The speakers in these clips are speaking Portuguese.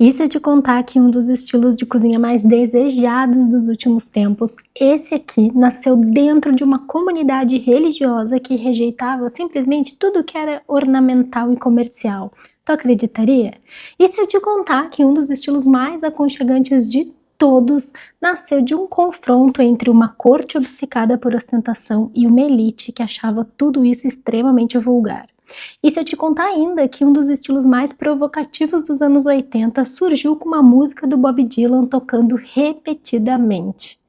E se eu te contar que um dos estilos de cozinha mais desejados dos últimos tempos, esse aqui nasceu dentro de uma comunidade religiosa que rejeitava simplesmente tudo que era ornamental e comercial. Tu acreditaria? E se eu te contar que um dos estilos mais aconchegantes de todos nasceu de um confronto entre uma corte obcecada por ostentação e uma elite que achava tudo isso extremamente vulgar? E se eu te contar ainda que um dos estilos mais provocativos dos anos 80 surgiu com uma música do Bob Dylan tocando repetidamente?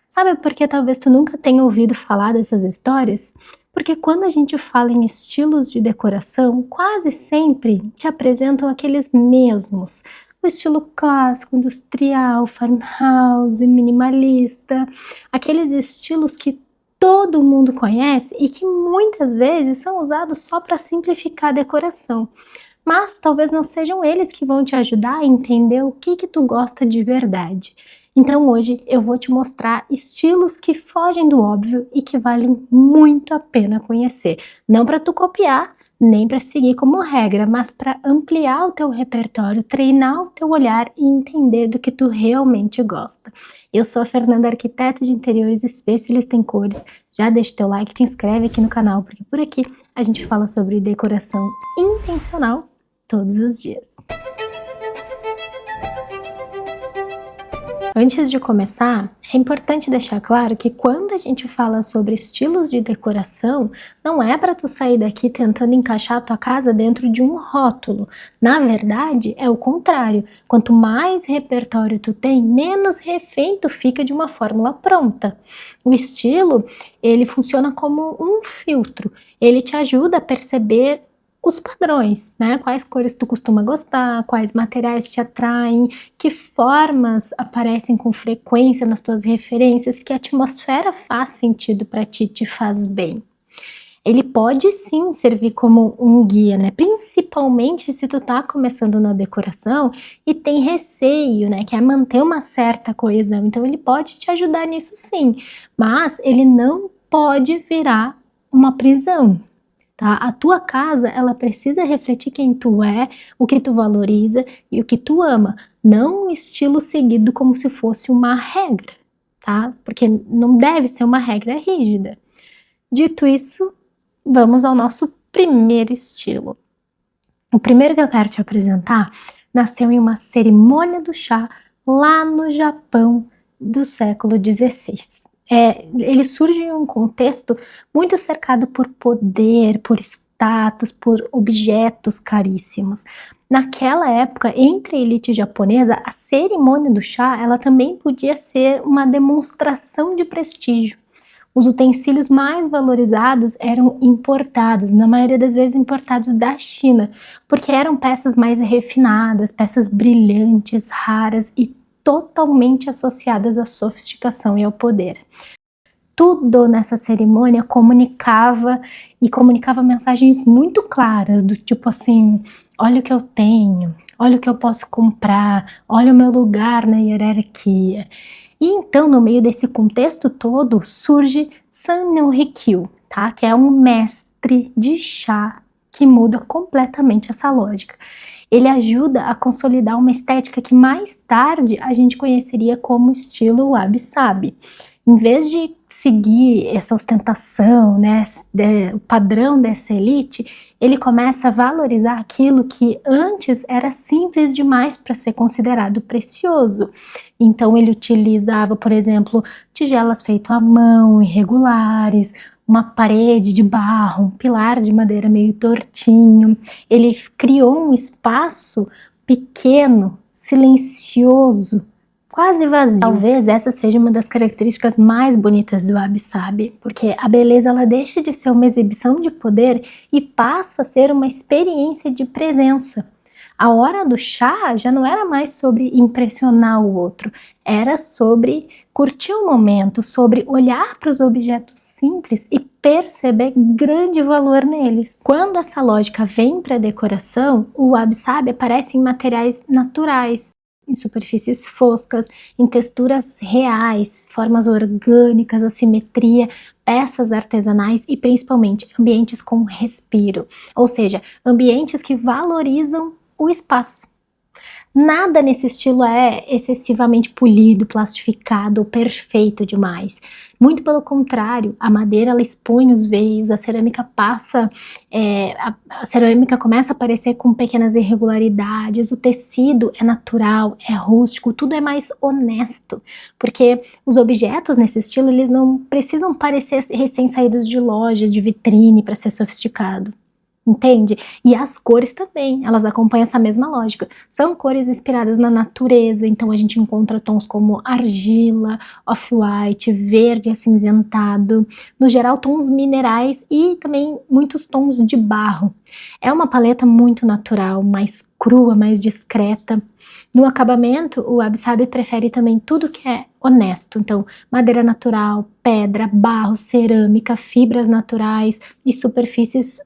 Sabe por que talvez tu nunca tenha ouvido falar dessas histórias? Porque quando a gente fala em estilos de decoração, quase sempre te apresentam aqueles mesmos. O estilo clássico, industrial, farmhouse, minimalista, aqueles estilos que todo mundo conhece e que muitas vezes são usados só para simplificar a decoração. Mas talvez não sejam eles que vão te ajudar a entender o que tu gosta de verdade. Então hoje eu vou te mostrar estilos que fogem do óbvio e que valem muito a pena conhecer. Não para tu copiar, nem para seguir como regra, mas para ampliar o teu repertório, treinar o teu olhar e entender do que tu realmente gosta. Eu sou a Fernanda, arquiteta de interiores, especialista em cores. Já deixa o teu like, te inscreve aqui no canal, porque por aqui a gente fala sobre decoração intencional todos os dias. Antes de começar, é importante deixar claro que quando a gente fala sobre estilos de decoração, não é para tu sair daqui tentando encaixar a tua casa dentro de um rótulo. Na verdade, é o contrário. Quanto mais repertório tu tem, menos refém tu fica de uma fórmula pronta. O estilo, ele funciona como um filtro. Ele te ajuda a perceber os padrões, né? Quais cores tu costuma gostar, quais materiais te atraem, que formas aparecem com frequência nas tuas referências, que atmosfera faz sentido para ti, te faz bem. Ele pode sim servir como um guia, né? Principalmente se tu tá começando na decoração e tem receio, né? Quer manter uma certa coesão, então ele pode te ajudar nisso sim, mas ele não pode virar uma prisão. Tá? A tua casa, ela precisa refletir quem tu é, o que tu valoriza e o que tu ama, não um estilo seguido como se fosse uma regra, tá? Porque não deve ser uma regra rígida. Dito isso, vamos ao nosso primeiro estilo. O primeiro que eu quero te apresentar nasceu em uma cerimônia do chá lá no Japão do século XVI. Ele surge em um contexto muito cercado por poder, por status, por objetos caríssimos. Naquela época, entre a elite japonesa, a cerimônia do chá, ela também podia ser uma demonstração de prestígio. Os utensílios mais valorizados eram importados, na maioria das vezes importados da China, porque eram peças mais refinadas, peças brilhantes, raras e totalmente associadas à sofisticação e ao poder. Tudo nessa cerimônia comunicava mensagens muito claras, do tipo assim, olha o que eu tenho, olha o que eu posso comprar, olha o meu lugar na hierarquia. E então, no meio desse contexto todo, surge San Rikyu, tá? Que é um mestre de chá que muda completamente essa lógica. Ele ajuda a consolidar uma estética que mais tarde a gente conheceria como estilo wabi-sabi. Em vez de seguir essa ostentação, né, o padrão dessa elite, ele começa a valorizar aquilo que antes era simples demais para ser considerado precioso. Então ele utilizava, por exemplo, tigelas feitas à mão, irregulares, uma parede de barro, um pilar de madeira meio tortinho. Ele criou um espaço pequeno, silencioso, quase vazio. Talvez essa seja uma das características mais bonitas do wabi-sabi, porque a beleza ela deixa de ser uma exibição de poder e passa a ser uma experiência de presença. A hora do chá já não era mais sobre impressionar o outro, era sobre curtir o momento, sobre olhar para os objetos simples e perceber grande valor neles. Quando essa lógica vem para a decoração, o wabi-sabi aparece em materiais naturais, em superfícies foscas, em texturas reais, formas orgânicas, assimetria, peças artesanais e principalmente ambientes com respiro, ou seja, ambientes que valorizam o espaço. Nada nesse estilo é excessivamente polido, plastificado ou perfeito demais. Muito pelo contrário, a madeira ela expõe os veios, a cerâmica a cerâmica começa a aparecer com pequenas irregularidades, o tecido é natural, é rústico, tudo é mais honesto, porque os objetos nesse estilo eles não precisam parecer recém-saídos de lojas, de vitrine para ser sofisticado. Entende? E as cores também, elas acompanham essa mesma lógica. São cores inspiradas na natureza, então a gente encontra tons como argila, off-white, verde acinzentado, no geral tons minerais e também muitos tons de barro. É uma paleta muito natural, mais crua, mais discreta. No acabamento, o Wabi Sabi prefere também tudo que é honesto, então madeira natural, pedra, barro, cerâmica, fibras naturais e superfícies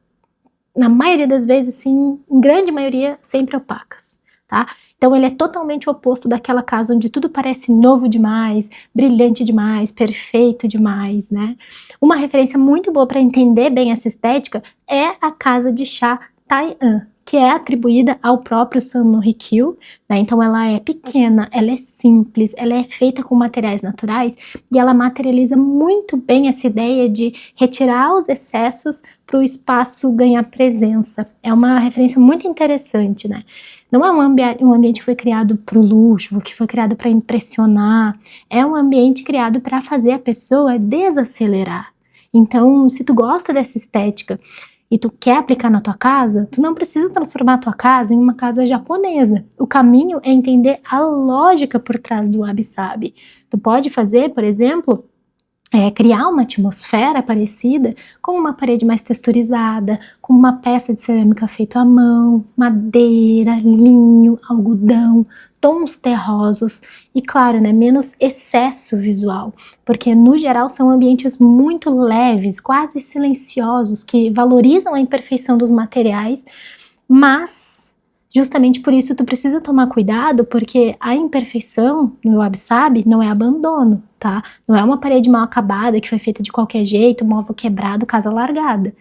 na maioria das vezes, sim, em grande maioria, sempre opacas, tá? Então ele é totalmente o oposto daquela casa onde tudo parece novo demais, brilhante demais, perfeito demais, né? Uma referência muito boa para entender bem essa estética é a casa de chá Tai An, que é atribuída ao próprio Sun Hikyu, né? Então ela é pequena, ela é simples, ela é feita com materiais naturais e ela materializa muito bem essa ideia de retirar os excessos para o espaço ganhar presença. É uma referência muito interessante, né? Não é um ambiente que foi criado para o luxo, que foi criado para impressionar, é um ambiente criado para fazer a pessoa desacelerar. Então, se tu gosta dessa estética e tu quer aplicar na tua casa, tu não precisa transformar a tua casa em uma casa japonesa. O caminho é entender a lógica por trás do Wabi Sabi. Tu pode fazer, por exemplo, criar uma atmosfera parecida com uma parede mais texturizada, com uma peça de cerâmica feita à mão, madeira, linho, algodão, tons terrosos e, claro, né, menos excesso visual, porque no geral são ambientes muito leves, quase silenciosos, que valorizam a imperfeição dos materiais, mas justamente por isso tu precisa tomar cuidado, porque a imperfeição no Wabi Sabi não é abandono, tá? Não é uma parede mal acabada que foi feita de qualquer jeito, móvel quebrado, casa largada.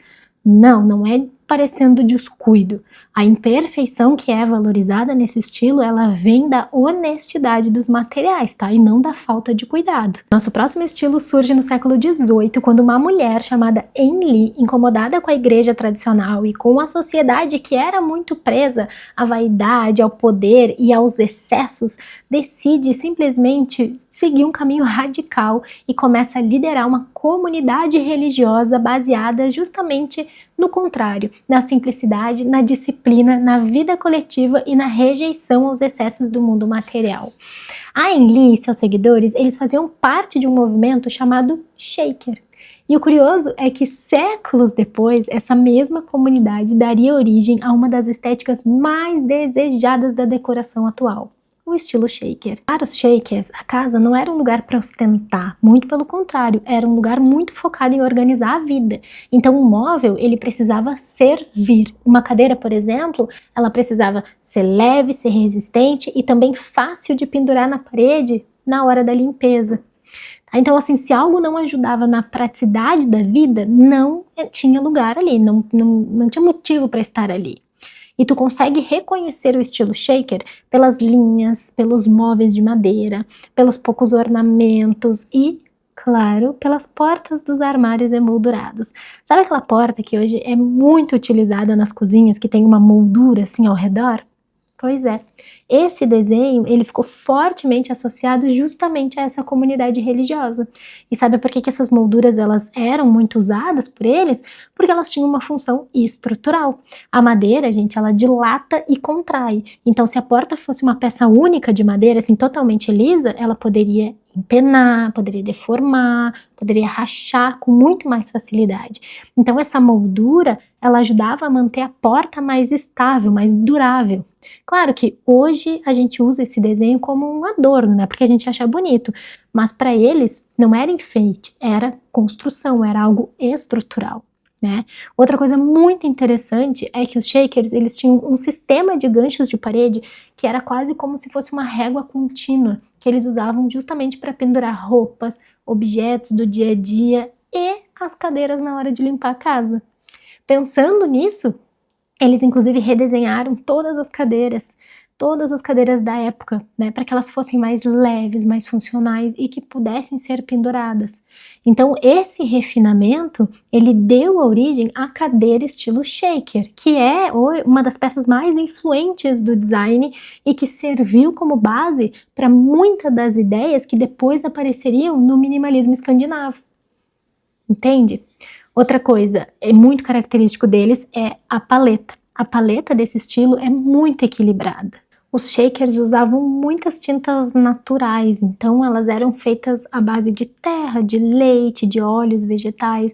Não, não é parecendo descuido. A imperfeição que é valorizada nesse estilo, ela vem da honestidade dos materiais, tá? E não da falta de cuidado. Nosso próximo estilo surge no século XVIII, quando uma mulher chamada Enli, incomodada com a igreja tradicional e com a sociedade que era muito presa à vaidade, ao poder e aos excessos, decide simplesmente seguir um caminho radical e começa a liderar uma comunidade religiosa baseada justamente no contrário, na simplicidade, na disciplina, na vida coletiva e na rejeição aos excessos do mundo material. A Enli e seus seguidores, eles faziam parte de um movimento chamado Shaker. E o curioso é que séculos depois, essa mesma comunidade daria origem a uma das estéticas mais desejadas da decoração atual, o estilo shaker. Para os shakers, a casa não era um lugar para ostentar, muito pelo contrário, era um lugar muito focado em organizar a vida. Então o móvel, ele precisava servir. Uma cadeira, por exemplo, ela precisava ser leve, ser resistente e também fácil de pendurar na parede na hora da limpeza. Então, assim, se algo não ajudava na praticidade da vida, não tinha lugar ali, não tinha motivo para estar ali. E tu consegue reconhecer o estilo shaker pelas linhas, pelos móveis de madeira, pelos poucos ornamentos e, claro, pelas portas dos armários emoldurados. Sabe aquela porta que hoje é muito utilizada nas cozinhas, que tem uma moldura assim ao redor? Pois é, esse desenho ele ficou fortemente associado justamente a essa comunidade religiosa. E sabe por que essas molduras elas eram muito usadas por eles? Porque elas tinham uma função estrutural. A madeira, gente, ela dilata e contrai. Então, se a porta fosse uma peça única de madeira, assim, totalmente lisa, ela poderia empenar, poderia deformar, poderia rachar com muito mais facilidade. Então, essa moldura, ela ajudava a manter a porta mais estável, mais durável. Claro que hoje a gente usa esse desenho como um adorno, né? Porque a gente acha bonito, mas para eles não era enfeite, era construção, era algo estrutural, né? Outra coisa muito interessante é que os shakers, eles tinham um sistema de ganchos de parede que era quase como se fosse uma régua contínua, que eles usavam justamente para pendurar roupas, objetos do dia a dia e as cadeiras na hora de limpar a casa. Pensando nisso, eles inclusive redesenharam todas as cadeiras, todas as cadeiras da época, né, para que elas fossem mais leves, mais funcionais e que pudessem ser penduradas. Então, esse refinamento, ele deu origem à cadeira estilo shaker, que é uma das peças mais influentes do design e que serviu como base para muitas das ideias que depois apareceriam no minimalismo escandinavo. Entende? Outra coisa muito característico deles é a paleta. A paleta desse estilo é muito equilibrada. Os shakers usavam muitas tintas naturais, então elas eram feitas à base de terra, de leite, de óleos vegetais.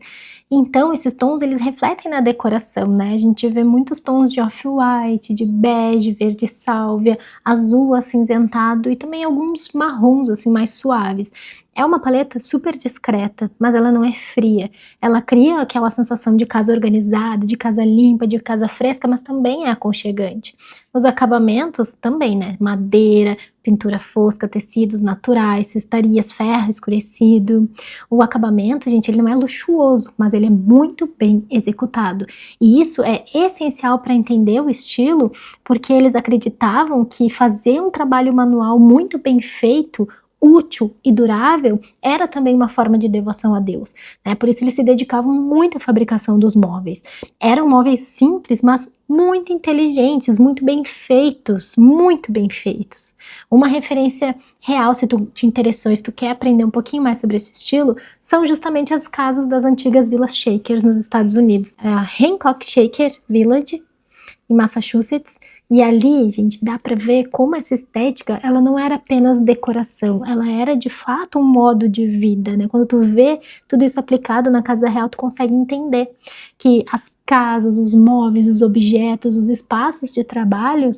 Então esses tons eles refletem na decoração, né? A gente vê muitos tons de off-white, de bege, verde sálvia, azul acinzentado e também alguns marrons assim mais suaves. É uma paleta super discreta, mas ela não é fria. Ela cria aquela sensação de casa organizada, de casa limpa, de casa fresca, mas também é aconchegante. Os acabamentos também, né? Madeira, pintura fosca, tecidos naturais, cestarias, ferro escurecido. O acabamento, gente, ele não é luxuoso, mas ele é muito bem executado. E isso é essencial para entender o estilo, porque eles acreditavam que fazer um trabalho manual muito bem feito, útil e durável, era também uma forma de devoção a Deus, né? Por isso eles se dedicavam muito à fabricação dos móveis. Eram móveis simples, mas muito inteligentes, muito bem feitos, muito bem feitos. Uma referência real, se tu te interessou, se tu quer aprender um pouquinho mais sobre esse estilo, são justamente as casas das antigas vilas Shakers nos Estados Unidos. A Hancock Shaker Village, em Massachusetts, e ali, gente, dá pra ver como essa estética, ela não era apenas decoração, ela era de fato um modo de vida, né? Quando tu vê tudo isso aplicado na casa real, tu consegue entender que as casas, os móveis, os objetos, os espaços de trabalho,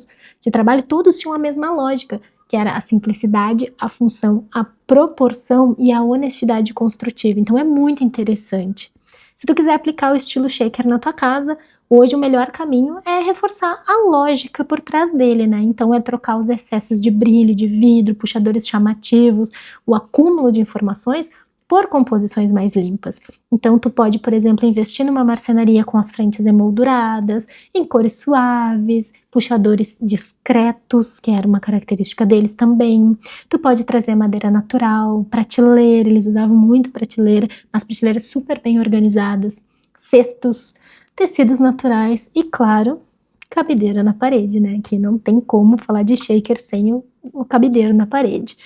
todos tinham a mesma lógica, que era a simplicidade, a função, a proporção e a honestidade construtiva. Então é muito interessante. Se tu quiser aplicar o estilo shaker na tua casa, hoje o melhor caminho é reforçar a lógica por trás dele, né? Então é trocar os excessos de brilho, de vidro, puxadores chamativos, o acúmulo de informações por composições mais limpas. Então tu pode, por exemplo, investir numa marcenaria com as frentes emolduradas, em cores suaves, puxadores discretos, que era uma característica deles também. Tu pode trazer madeira natural, prateleira, eles usavam muito prateleira, mas prateleiras super bem organizadas, cestos, tecidos naturais e, claro, cabideira na parede, né? Que não tem como falar de shaker sem o cabideiro na parede.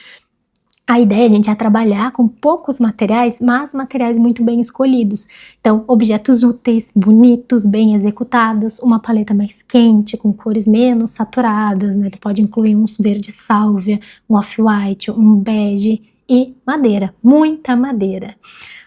A ideia, gente, é trabalhar com poucos materiais, mas materiais muito bem escolhidos. Então, objetos úteis, bonitos, bem executados, uma paleta mais quente, com cores menos saturadas, né? Tu pode incluir um verde sálvia, um off-white, um bege e madeira, muita madeira.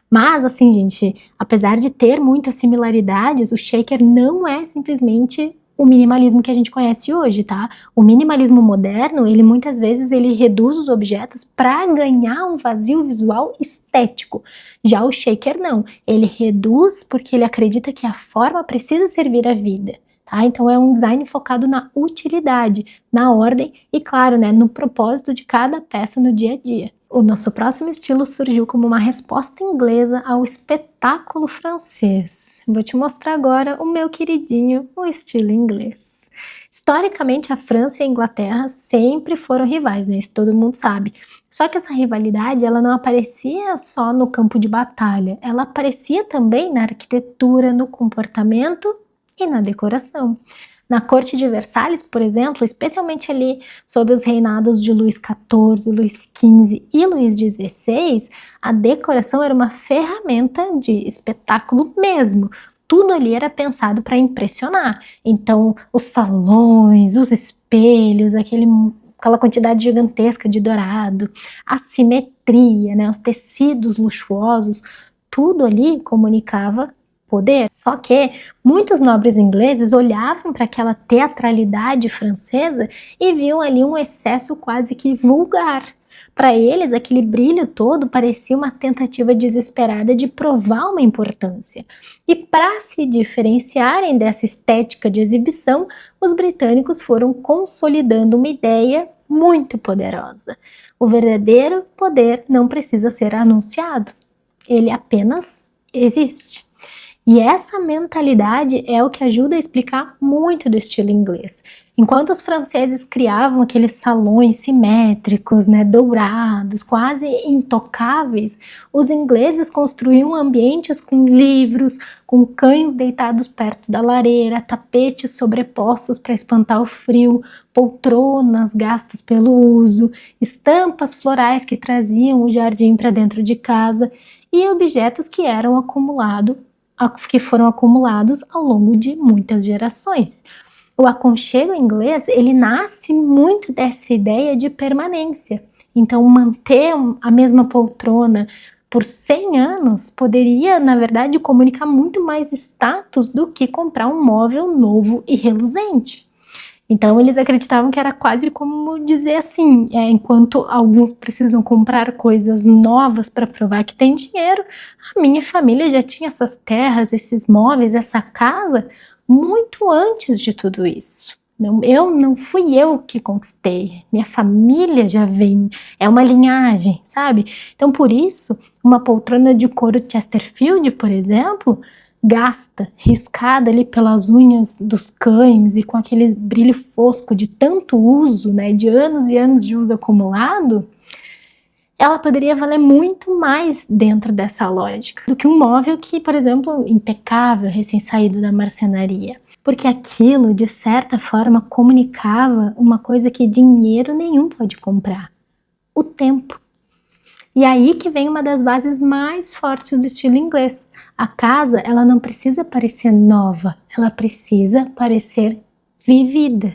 Mas, assim, gente, apesar de ter muitas similaridades, o shaker não é simplesmente o minimalismo que a gente conhece hoje, tá? O minimalismo moderno, ele muitas vezes ele reduz os objetos para ganhar um vazio visual estético. Já o shaker não, ele reduz porque ele acredita que a forma precisa servir à vida. Tá? Então é um design focado na utilidade, na ordem e, claro, né, no propósito de cada peça no dia a dia. O nosso próximo estilo surgiu como uma resposta inglesa ao espetáculo francês. Vou te mostrar agora o meu queridinho, o estilo inglês. Historicamente, a França e a Inglaterra sempre foram rivais, né? Isso todo mundo sabe. Só que essa rivalidade, ela não aparecia só no campo de batalha, ela aparecia também na arquitetura, no comportamento e na decoração. Na corte de Versalhes, por exemplo, especialmente ali sob os reinados de Luís XIV, Luís XV e Luís XVI, a decoração era uma ferramenta de espetáculo mesmo. Tudo ali era pensado para impressionar. Então, os salões, os espelhos, aquela quantidade gigantesca de dourado, a simetria, né, os tecidos luxuosos, tudo ali comunicava poder. Só que muitos nobres ingleses olhavam para aquela teatralidade francesa e viam ali um excesso quase que vulgar. Para eles, aquele brilho todo parecia uma tentativa desesperada de provar uma importância. E para se diferenciarem dessa estética de exibição, os britânicos foram consolidando uma ideia muito poderosa. O verdadeiro poder não precisa ser anunciado, ele apenas existe. E essa mentalidade é o que ajuda a explicar muito do estilo inglês. Enquanto os franceses criavam aqueles salões simétricos, né, dourados, quase intocáveis, os ingleses construíam ambientes com livros, com cães deitados perto da lareira, tapetes sobrepostos para espantar o frio, poltronas gastas pelo uso, estampas florais que traziam o jardim para dentro de casa e objetos que foram acumulados ao longo de muitas gerações. O aconchego inglês, ele nasce muito dessa ideia de permanência. Então, manter a mesma poltrona por 100 anos poderia, na verdade, comunicar muito mais status do que comprar um móvel novo e reluzente. Então, eles acreditavam que era quase como dizer assim, enquanto alguns precisam comprar coisas novas para provar que tem dinheiro, a minha família já tinha essas terras, esses móveis, essa casa, muito antes de tudo isso. Não fui eu que conquistei, minha família já vem, é uma linhagem, sabe? Então, por isso, uma poltrona de couro Chesterfield, por exemplo, gasta, riscada ali pelas unhas dos cães e com aquele brilho fosco de tanto uso, né, de anos e anos de uso acumulado, ela poderia valer muito mais dentro dessa lógica do que um móvel que, por exemplo, impecável, recém-saído da marcenaria. Porque aquilo, de certa forma, comunicava uma coisa que dinheiro nenhum pode comprar: o tempo. E aí que vem uma das bases mais fortes do estilo inglês. A casa, ela não precisa parecer nova, ela precisa parecer vivida.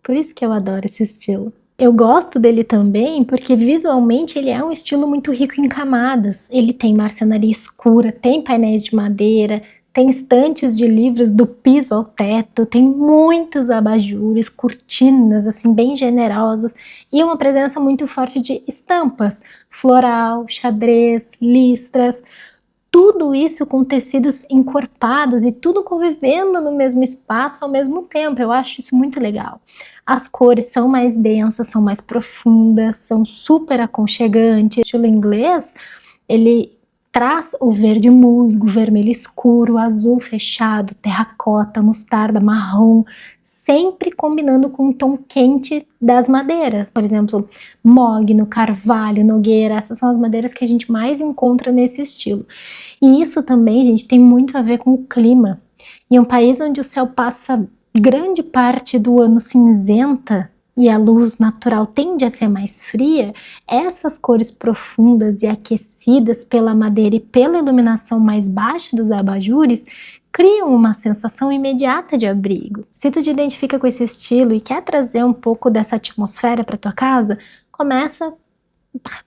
Por isso que eu adoro esse estilo. Eu gosto dele também porque visualmente ele é um estilo muito rico em camadas. Ele tem marcenaria escura, tem painéis de madeira, tem estantes de livros do piso ao teto, tem muitos abajures, cortinas assim bem generosas e uma presença muito forte de estampas, floral, xadrez, listras, tudo isso com tecidos encorpados e tudo convivendo no mesmo espaço ao mesmo tempo. Eu acho isso muito legal. As cores são mais densas, são mais profundas, são super aconchegantes. O estilo inglês, ele traz o verde musgo, o vermelho escuro, o azul fechado, terracota, mostarda, marrom, sempre combinando com o tom quente das madeiras. Por exemplo, mogno, carvalho, nogueira, essas são as madeiras que a gente mais encontra nesse estilo. E isso também, gente, tem muito a ver com o clima. Em um país onde o céu passa grande parte do ano cinzenta, e a luz natural tende a ser mais fria, essas cores profundas e aquecidas pela madeira e pela iluminação mais baixa dos abajures criam uma sensação imediata de abrigo. Se tu te identifica com esse estilo e quer trazer um pouco dessa atmosfera para tua casa, começa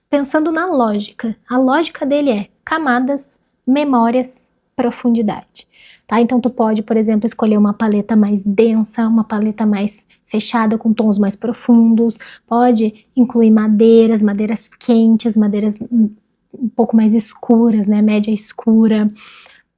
pensando na lógica. A lógica dele é camadas, memórias, profundidade. Tá? Então tu pode, por exemplo, escolher uma paleta mais densa, uma paleta mais fechada com tons mais profundos, pode incluir madeiras quentes, madeiras um pouco mais escuras, né, média escura.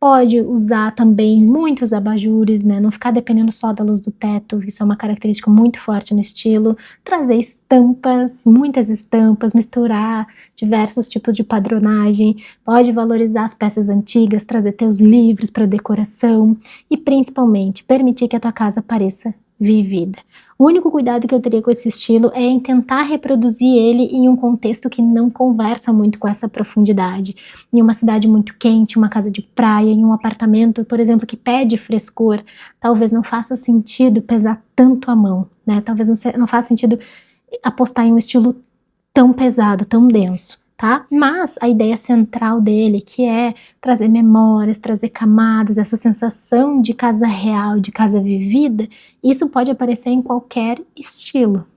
Pode usar também muitos abajures, né? Não ficar dependendo só da luz do teto, isso é uma característica muito forte no estilo. Trazer estampas, muitas estampas, misturar diversos tipos de padronagem. Pode valorizar as peças antigas, trazer teus livros para decoração e principalmente permitir que a tua casa pareça vivida. O único cuidado que eu teria com esse estilo é em tentar reproduzir ele em um contexto que não conversa muito com essa profundidade. Em uma cidade muito quente, uma casa de praia, em um apartamento, por exemplo, que pede frescor, talvez não faça sentido pesar tanto a mão, né? Talvez não faça sentido apostar em um estilo tão pesado, tão denso. Tá? Mas a ideia central dele, que é trazer memórias, trazer camadas, essa sensação de casa real, de casa vivida, isso pode aparecer em qualquer estilo.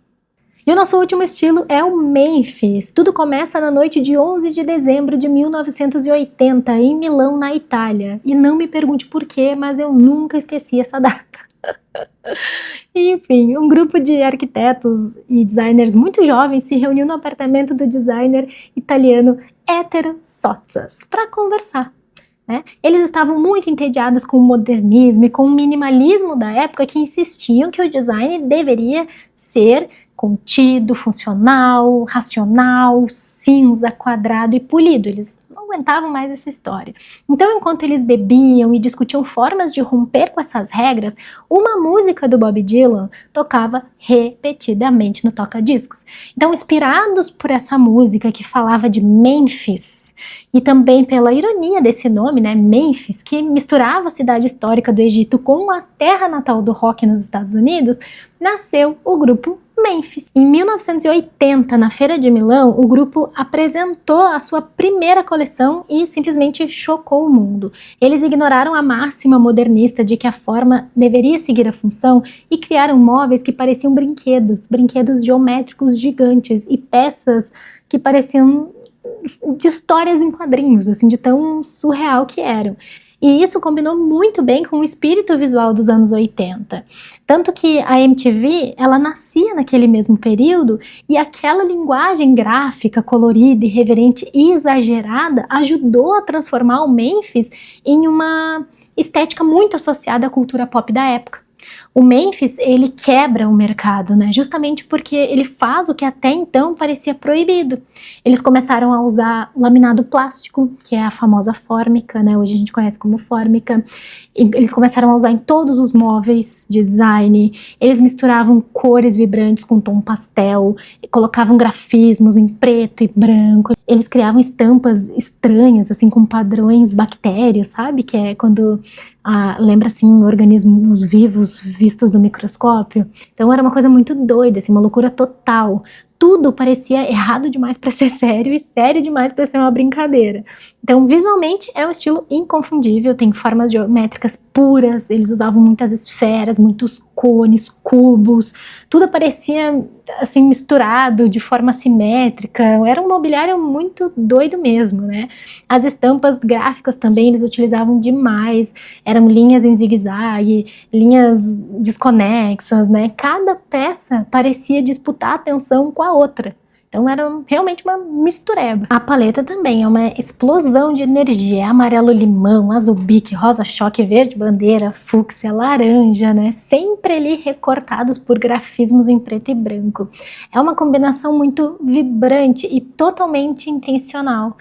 E o nosso último estilo é o Memphis. Tudo começa na noite de 11 de dezembro de 1980, em Milão, na Itália. E não me pergunte por quê, mas eu nunca esqueci essa data. Enfim, um grupo de arquitetos e designers muito jovens se reuniu no apartamento do designer italiano Ettore Sottsass para conversar. Né? Eles estavam muito entediados com o modernismo e com o minimalismo da época, que insistiam que o design deveria ser contido, funcional, racional, cinza, quadrado e polido. Eles não aguentavam mais essa história. Então, enquanto eles bebiam e discutiam formas de romper com essas regras, uma música do Bob Dylan tocava repetidamente no toca-discos. Então, inspirados por essa música que falava de Mênfis, e também pela ironia desse nome, né, Mênfis, que misturava a cidade histórica do Egito com a terra natal do rock nos Estados Unidos, nasceu o grupo Mênfis. Em 1980, na Feira de Milão, o grupo apresentou a sua primeira coleção e simplesmente chocou o mundo. Eles ignoraram a máxima modernista de que a forma deveria seguir a função e criaram móveis que pareciam brinquedos geométricos gigantes e peças que pareciam de histórias em quadrinhos, assim, de tão surreal que eram. E isso combinou muito bem com o espírito visual dos anos 80. Tanto que a MTV, ela nascia naquele mesmo período e aquela linguagem gráfica, colorida, irreverente e exagerada ajudou a transformar o Mênfis em uma estética muito associada à cultura pop da época. O Mênfis, ele quebra o mercado, né? Justamente porque ele faz o que até então parecia proibido. Eles começaram a usar laminado plástico, que é a famosa fórmica, né? Hoje a gente conhece como fórmica. Eles começaram a usar em todos os móveis de design. Eles misturavam cores vibrantes com tom pastel, colocavam grafismos em preto e branco. Eles criavam estampas estranhas, assim, com padrões bactérios, sabe? Que é quando lembra, assim, organismos vivos vistos do microscópio. Então era uma coisa muito doida, assim, uma loucura total. Tudo parecia errado demais para ser sério e sério demais para ser uma brincadeira. Então, visualmente, é um estilo inconfundível, tem formas geométricas puras, eles usavam muitas esferas, muitos cones, cubos, tudo parecia, assim, misturado de forma simétrica, era um mobiliário muito doido mesmo, né? As estampas gráficas também eles utilizavam demais, eram linhas em zigue-zague, linhas desconexas, né? Cada peça parecia disputar a atenção com a outra. Então era realmente uma mistureba. A paleta também é uma explosão de energia, é amarelo limão, azul bique, rosa choque, verde bandeira, fúcsia, laranja, né? Sempre ali recortados por grafismos em preto e branco. É uma combinação muito vibrante e totalmente intencional.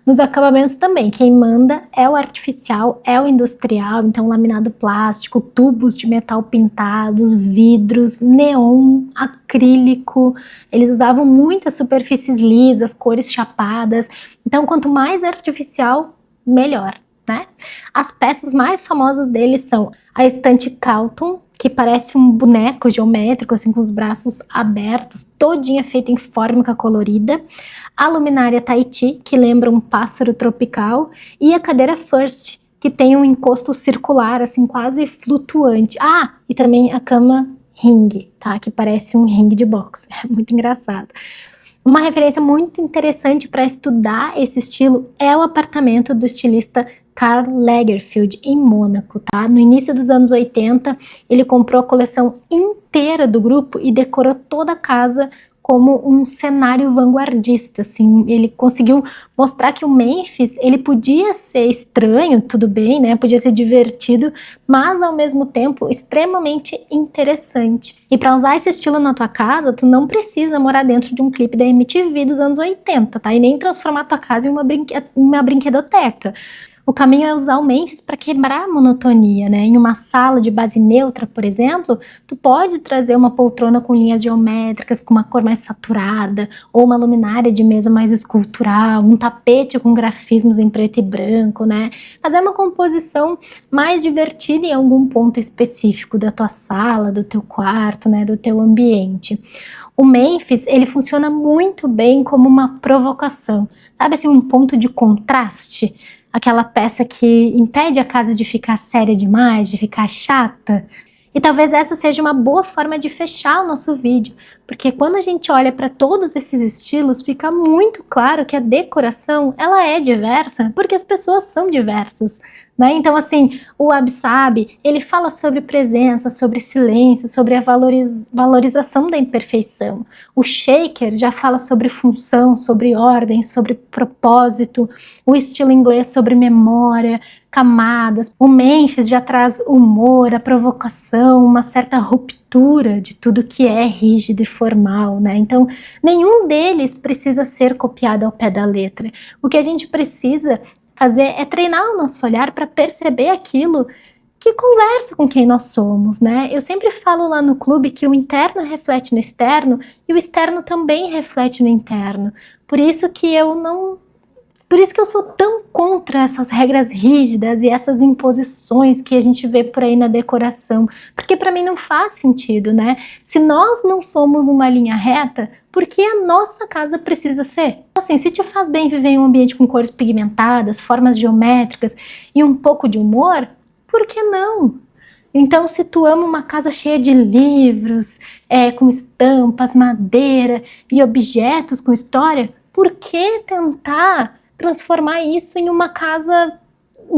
Nos acabamentos também, quem manda é o artificial, é o industrial, então laminado plástico, tubos de metal pintados, vidros, neon, acrílico, eles usavam muitas superfícies lisas, cores chapadas, então quanto mais artificial, melhor, né? As peças mais famosas deles são a estante Calton, que parece um boneco geométrico, assim, com os braços abertos, todinha feita em fórmica colorida, a luminária Tahiti, que lembra um pássaro tropical, e a cadeira First, que tem um encosto circular, assim, quase flutuante. Ah, e também a cama Ring, tá? Que parece um ringue de boxe, é muito engraçado. Uma referência muito interessante para estudar esse estilo é o apartamento do estilista Karl Lagerfeld, em Mônaco, tá? No início dos anos 80, ele comprou a coleção inteira do grupo e decorou toda a casa como um cenário vanguardista, assim, ele conseguiu mostrar que o Mênfis, ele podia ser estranho, tudo bem, né, podia ser divertido, mas ao mesmo tempo extremamente interessante. E para usar esse estilo na tua casa, tu não precisa morar dentro de um clipe da MTV dos anos 80, tá, e nem transformar tua casa em uma brinquedoteca. O caminho é usar o Mênfis para quebrar a monotonia, né? Em uma sala de base neutra, por exemplo, tu pode trazer uma poltrona com linhas geométricas, com uma cor mais saturada, ou uma luminária de mesa mais escultural, um tapete com grafismos em preto e branco, né? Fazer uma composição mais divertida em algum ponto específico da tua sala, do teu quarto, né? Do teu ambiente. O Mênfis, ele funciona muito bem como uma provocação, sabe assim, um ponto de contraste? Aquela peça que impede a casa de ficar séria demais, de ficar chata. E talvez essa seja uma boa forma de fechar o nosso vídeo, porque quando a gente olha para todos esses estilos, fica muito claro que a decoração, ela é diversa, porque as pessoas são diversas. né? Então, assim, o Wabi-Sabi, ele fala sobre presença, sobre silêncio, sobre a valorização da imperfeição. O Shaker já fala sobre função, sobre ordem, sobre propósito. O estilo inglês sobre memória, camadas. O Memphis já traz humor, a provocação, uma certa ruptura de tudo que é rígido e formal, né? Então, nenhum deles precisa ser copiado ao pé da letra. O que a gente precisa fazer é treinar o nosso olhar para perceber aquilo que conversa com quem nós somos, né? Eu sempre falo lá no clube que o interno reflete no externo e o externo também reflete no interno. Por isso que eu sou tão contra essas regras rígidas e essas imposições que a gente vê por aí na decoração, porque para mim não faz sentido, né? Se nós não somos uma linha reta, por que a nossa casa precisa ser? Assim, se te faz bem viver em um ambiente com cores pigmentadas, formas geométricas e um pouco de humor, por que não? Então, se tu ama uma casa cheia de livros, com estampas, madeira e objetos com história, por que tentar transformar isso em uma casa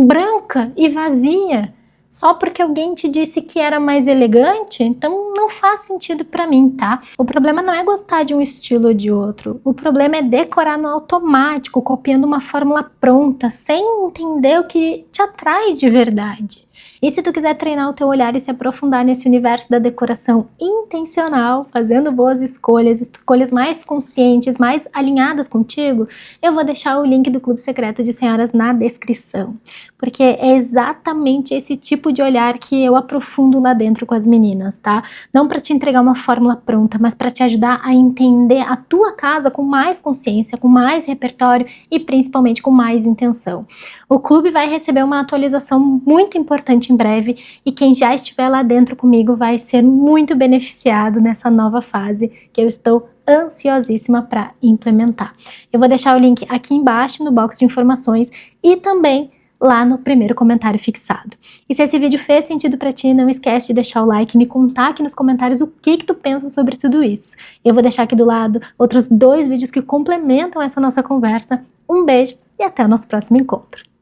branca e vazia? Só porque alguém te disse que era mais elegante? Então não faz sentido para mim, tá? O problema não é gostar de um estilo ou de outro. O problema é decorar no automático, copiando uma fórmula pronta, sem entender o que te atrai de verdade. E se tu quiser treinar o teu olhar e se aprofundar nesse universo da decoração intencional, fazendo boas escolhas mais conscientes, mais alinhadas contigo, eu vou deixar o link do Clube Secreto de Senhoras na descrição. Porque é exatamente esse tipo de olhar que eu aprofundo lá dentro com as meninas, tá? Não para te entregar uma fórmula pronta, mas para te ajudar a entender a tua casa com mais consciência, com mais repertório e principalmente com mais intenção. O clube vai receber uma atualização muito importante em breve e quem já estiver lá dentro comigo vai ser muito beneficiado nessa nova fase que eu estou ansiosíssima para implementar. Eu vou deixar o link aqui embaixo no box de informações e também lá no primeiro comentário fixado. E se esse vídeo fez sentido para ti, não esquece de deixar o like e me contar aqui nos comentários o que tu pensa sobre tudo isso. Eu vou deixar aqui do lado outros 2 vídeos que complementam essa nossa conversa. Um beijo e até o nosso próximo encontro.